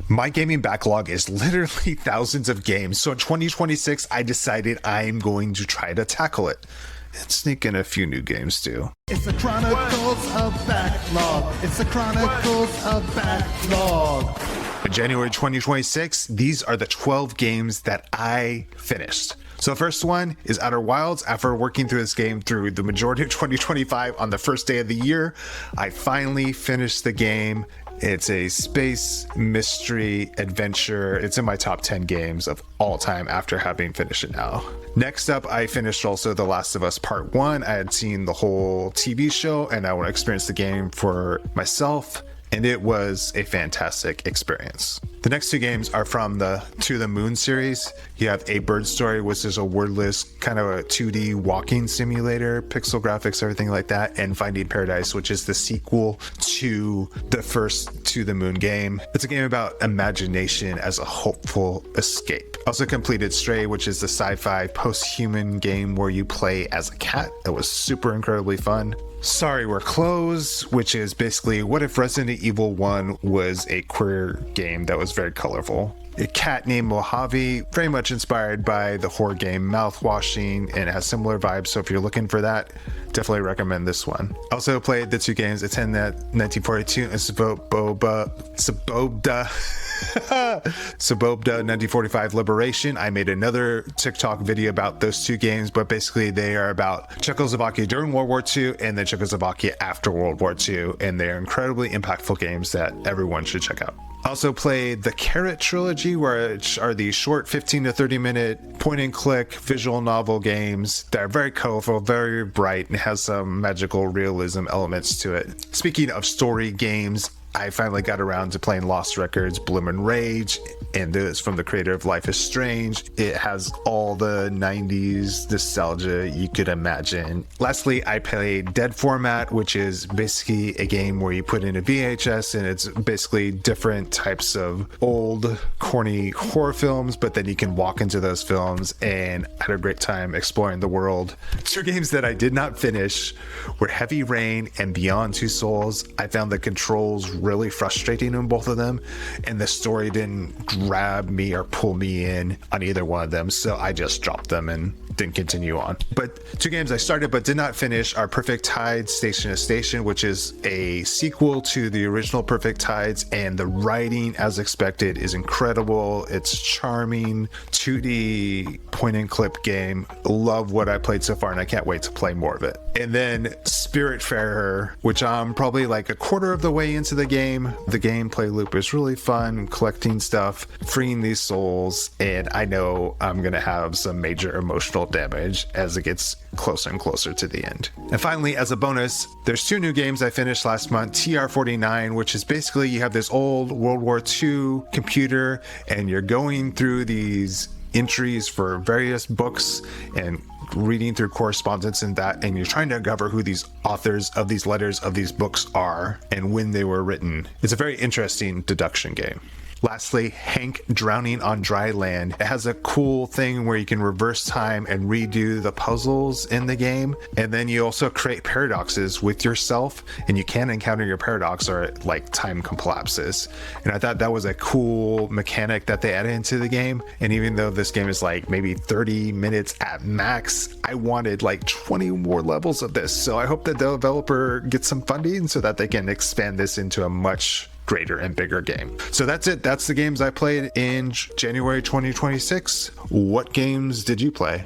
My gaming backlog is literally thousands of games, so in 2026 I decided I'm going to try to tackle it and sneak in a few new games too. It's the Chronicles of Backlog. It's the Chronicles of Backlog. In January 2026, these are the 12 games that I finished. So the first one is Outer Wilds. After working through this game through the majority of 2025 on the first day of the year, I finally finished the game. It's a space mystery adventure. It's in my top 10 games of all time after having finished it now. Next up, I finished also The Last of Us Part 1. I had seen the whole TV show and I want to experience the game for myself, and it was a fantastic experience. The next two games are from the To the Moon series. You have A Bird Story, which is a wordless kind of a 2D walking simulator, pixel graphics, everything like that, and Finding Paradise, which is the sequel to the first To the Moon game. It's a game about imagination as a hopeful escape. Also completed Stray, which is the sci-fi post-human game where you play as a cat. That was super incredibly fun. Sorry We're Closed, which is basically what if Resident Evil 1 was a queer game that was very colorful. A cat named Mojave, very much inspired by the horror game Mouthwashing, and it has similar vibes, so if you're looking for that, definitely recommend this one. Also played the two games, Attend That 1942 and Sabobda 1945 Liberation. I made another TikTok video about those two games, but basically they are about Czechoslovakia during World War II and then Czechoslovakia after World War II, and they're incredibly impactful games that everyone should check out. Also played the Carrot trilogy, which are these short 15 to 30 minute point and click visual novel games that are very colorful, very bright, and has some magical realism elements to it. Speaking of story games, I finally got around to playing Lost Records Bloom and Rage, and this from the creator of Life is Strange. It has all the 90s nostalgia you could imagine. Lastly, I played Dead Format, which is basically a game where you put in a VHS and it's basically different types of old corny horror films, but then you can walk into those films, and I had a great time exploring the world. Two games that I did not finish were Heavy Rain and Beyond Two Souls. I found the controls really frustrating in both of them, and the story didn't grab me or pull me in on either one of them, so I just dropped them and didn't continue on. But two games I started but did not finish are Perfect Tides Station to Station, which is a sequel to the original Perfect Tides, and the writing, as expected, is incredible. It's charming 2D point and click game. Love what I played so far, and I can't wait to play more of it. And then Spiritfarer, which I'm probably like a quarter of the way into the game. The gameplay loop is really fun, collecting stuff, freeing these souls, and I know I'm gonna have some major emotional damage as it gets closer and closer to the end. And finally, as a bonus, there's two new games I finished last month. TR-49, which is basically you have this old World War II computer and you're going through these entries for various books and reading through correspondence and that, and you're trying to uncover who these authors of these letters of these books are and when they were written. It's a very interesting deduction game. Lastly, Hank Drowning on Dry Land. It has a cool thing where you can reverse time and redo the puzzles in the game, and then you also create paradoxes with yourself, and you can encounter your paradox or like time collapses. And I thought that was a cool mechanic that they added into the game, and even though this game is like maybe 30 minutes at max, I wanted like 20 more levels of this, so I hope that the developer gets some funding so that they can expand this into a much greater and bigger game. So that's it. That's the games I played in January 2026. What games did you play?